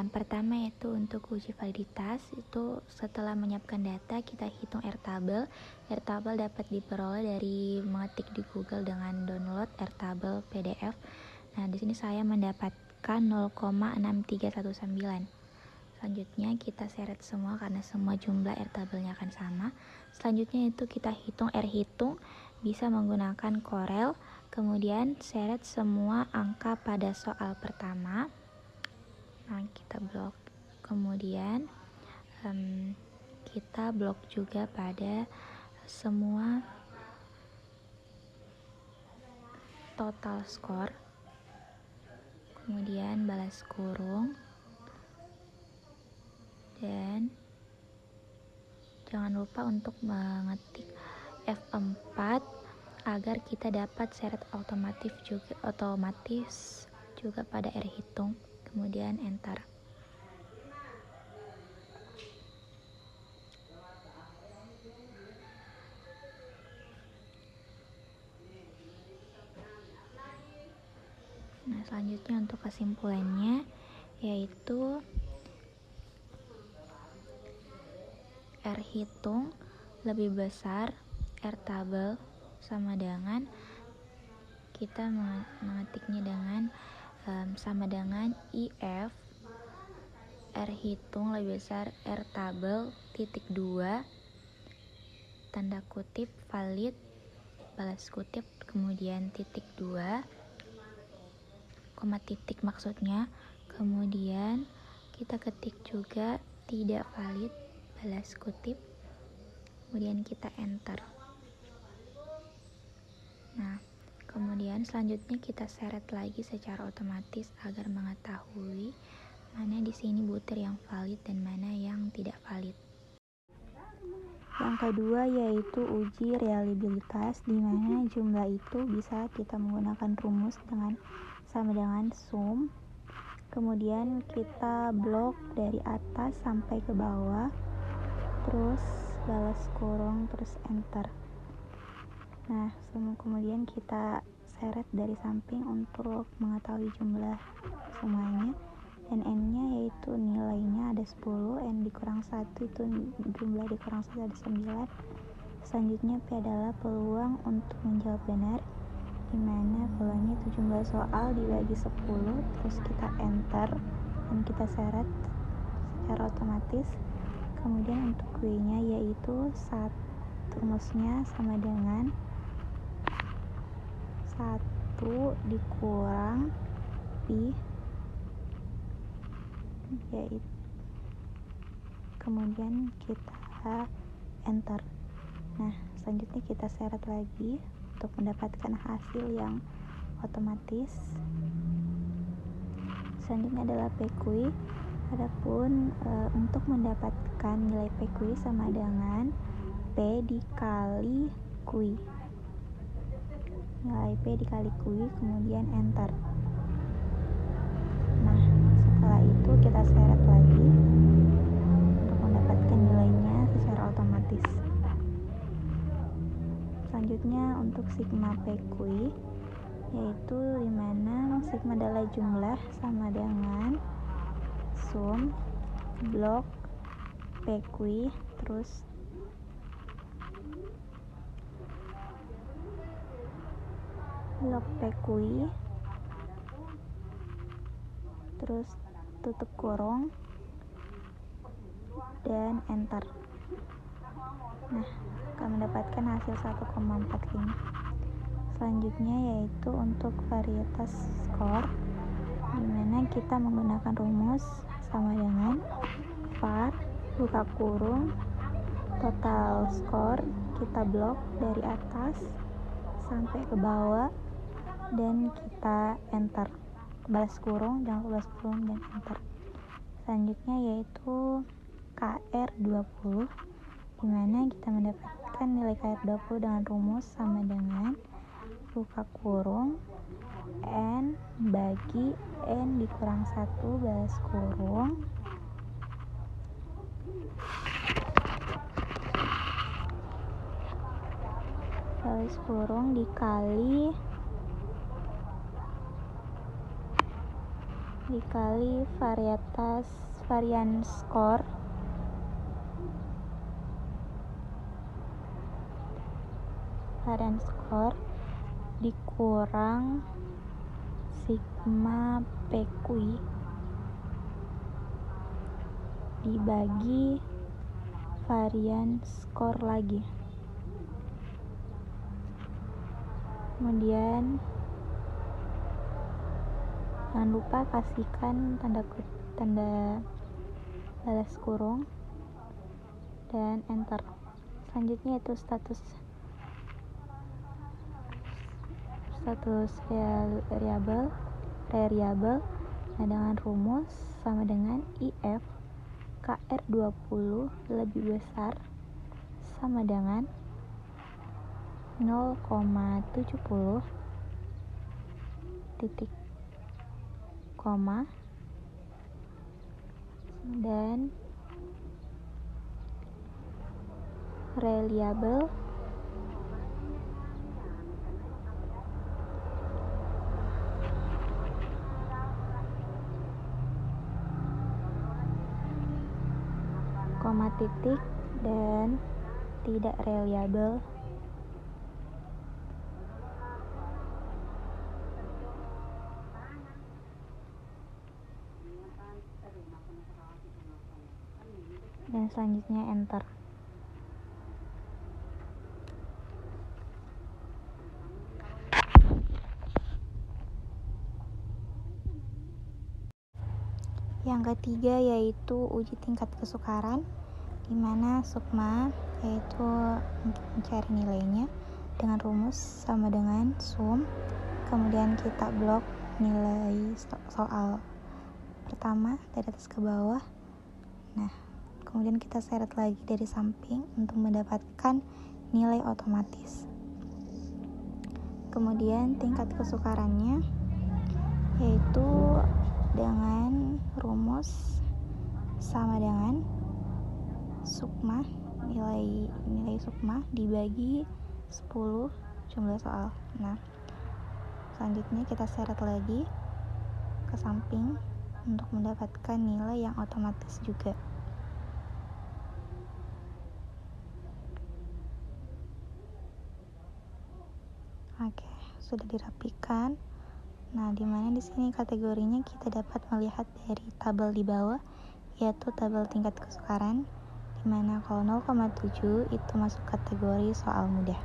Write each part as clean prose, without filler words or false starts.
Yang pertama yaitu untuk uji validitas, itu setelah menyiapkan data kita hitung Airtable. Airtable dapat diperoleh dari mengetik di Google dengan download Airtable PDF. Nah, di sini saya mendapatkan 0,6319. Selanjutnya kita seret semua karena semua jumlah Airtable-nya akan sama. Selanjutnya itu kita hitung hitung, bisa menggunakan Corel. Kemudian seret semua angka pada soal pertama. Nah, kita blok. Kemudian kita blok juga pada semua total skor. Kemudian balas kurung. Dan jangan lupa untuk mengetik F4 agar kita dapat seret otomatis juga pada hitung. Kemudian enter. Nah, selanjutnya untuk kesimpulannya yaitu hitung lebih besar Airtable sama dengan kita mengetiknya dengan sama dengan if hitung lebih besar Airtable titik 2 tanda kutip valid balas kutip kemudian titik 2 koma titik maksudnya, kemudian kita ketik juga tidak valid balas kutip, kemudian kita enter. Nah, kemudian selanjutnya kita seret lagi secara otomatis agar mengetahui mana di sini butir yang valid dan mana yang tidak valid. Yang kedua yaitu uji reliabilitas, di mana jumlah itu bisa kita menggunakan rumus sama dengan sum. Kemudian kita blok dari atas sampai ke bawah, terus balas kurung, terus enter. Nah, kemudian kita seret dari samping untuk mengetahui jumlah semuanya. Dan N-nya yaitu nilainya ada 10, N dikurang 1 itu jumlah dikurang 1 ada 9. Selanjutnya P adalah peluang untuk menjawab benar, dimana peluangnya itu jumlah soal dibagi 10, terus kita enter dan kita seret secara otomatis. Kemudian untuk Q-nya yaitu rumusnya sama dengan 1 dikurang Pi, yaitu kemudian kita enter. Nah, selanjutnya kita seret lagi untuk mendapatkan hasil yang otomatis. Selanjutnya adalah PQ. Adapun untuk mendapatkan nilai PQ sama dengan P dikali Q. Nilai P dikali Q, kemudian enter. Nah, setelah itu kita seret lagi untuk mendapatkan nilainya secara otomatis. Selanjutnya untuk sigma PQ, yaitu dimana sigma adalah jumlah sama dengan sum blok PQ terus blok PQ terus tutup kurung dan enter. Nah, akan mendapatkan hasil 1,45. Selanjutnya yaitu untuk varietas skor, dimana kita menggunakan rumus sama dengan var buka kurung total skor, kita blok dari atas sampai ke bawah dan kita enter, balas kurung, jangan balas kurung dan enter. Selanjutnya yaitu KR20, dimana kita mendapatkan nilai KR20 dengan rumus sama dengan buka kurung N bagi N dikurang 1 balas kurung dikali dikali varian skor dikurang sigma PQ dibagi varian skor lagi. Kemudian jangan lupa kasihkan tanda balas kurung dan enter. Selanjutnya itu status variabel. Nah, dengan rumus sama dengan if KR20 lebih besar sama dengan 0,70 titik koma dan reliable koma titik dan tidak reliable dan selanjutnya enter. Yang ketiga yaitu uji tingkat kesukaran, di mana sukma yaitu untuk mencari nilainya dengan rumus sama dengan sum. Kemudian kita blok nilai soal pertama dari atas ke bawah. Nah, kemudian kita seret lagi dari samping untuk mendapatkan nilai otomatis. Kemudian tingkat kesukarannya yaitu dengan rumus sama dengan sukma, nilai sukma dibagi 10 jumlah soal. Nah, selanjutnya kita seret lagi ke samping untuk mendapatkan nilai yang otomatis juga. Oke, sudah dirapikan. Nah, di mana di sini kategorinya kita dapat melihat dari tabel di bawah, yaitu tabel tingkat kesukaran, di mana kalau 0,7 itu masuk kategori soal mudah.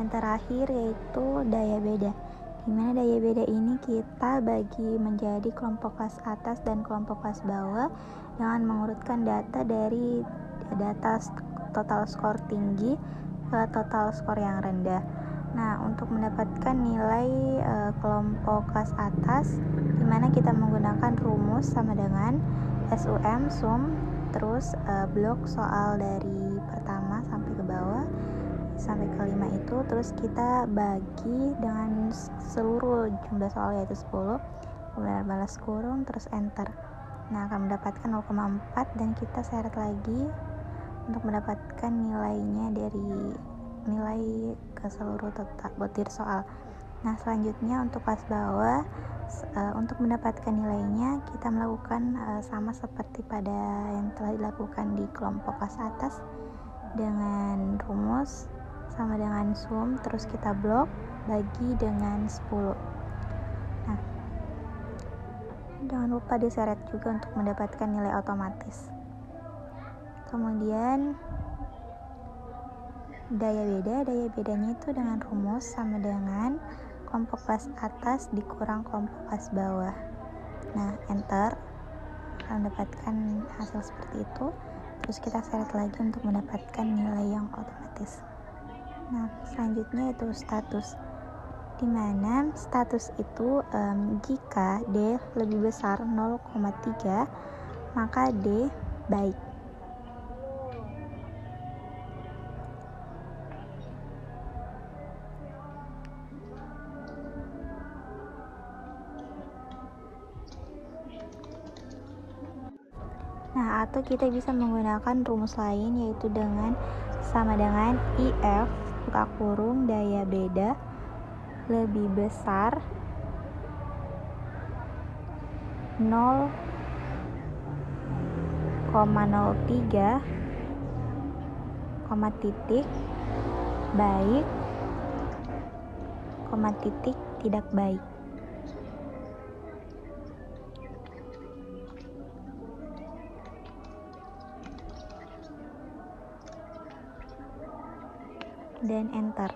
Yang terakhir yaitu daya beda, di mana daya beda ini kita bagi menjadi kelompok kelas atas dan kelompok kelas bawah dengan mengurutkan data dari data total skor tinggi ke total skor yang rendah. Nah, untuk mendapatkan nilai kelompok kelas atas, di mana kita menggunakan rumus sama dengan sum, terus blok soal dari pertama sampai ke bawah sampai ke 5 itu, terus kita bagi dengan seluruh jumlah soal yaitu 10, kemudian balas kurung, terus enter. Nah, akan mendapatkan 0,4 dan kita seret lagi untuk mendapatkan nilainya dari nilai ke seluruh total butir soal. Nah, selanjutnya untuk kelas bawah, untuk mendapatkan nilainya kita melakukan sama seperti pada yang telah dilakukan di kelompok kelas atas, dengan rumus sama dengan sum, terus kita blok bagi dengan 10. Nah, jangan lupa diseret juga untuk mendapatkan nilai otomatis. Kemudian daya bedanya itu dengan rumus sama dengan kelompok kelas atas dikurang kelompok kelas bawah. Nah, enter, akan mendapatkan hasil seperti itu. Terus kita seret lagi untuk mendapatkan nilai yang otomatis. Nah, selanjutnya itu status, di mana status itu jika D lebih besar 0,3 maka D baik. Nah, atau kita bisa menggunakan rumus lain, yaitu dengan sama dengan IF buka kurung daya beda lebih besar 0,03, koma titik, baik, koma titik, tidak baik. Dan enter.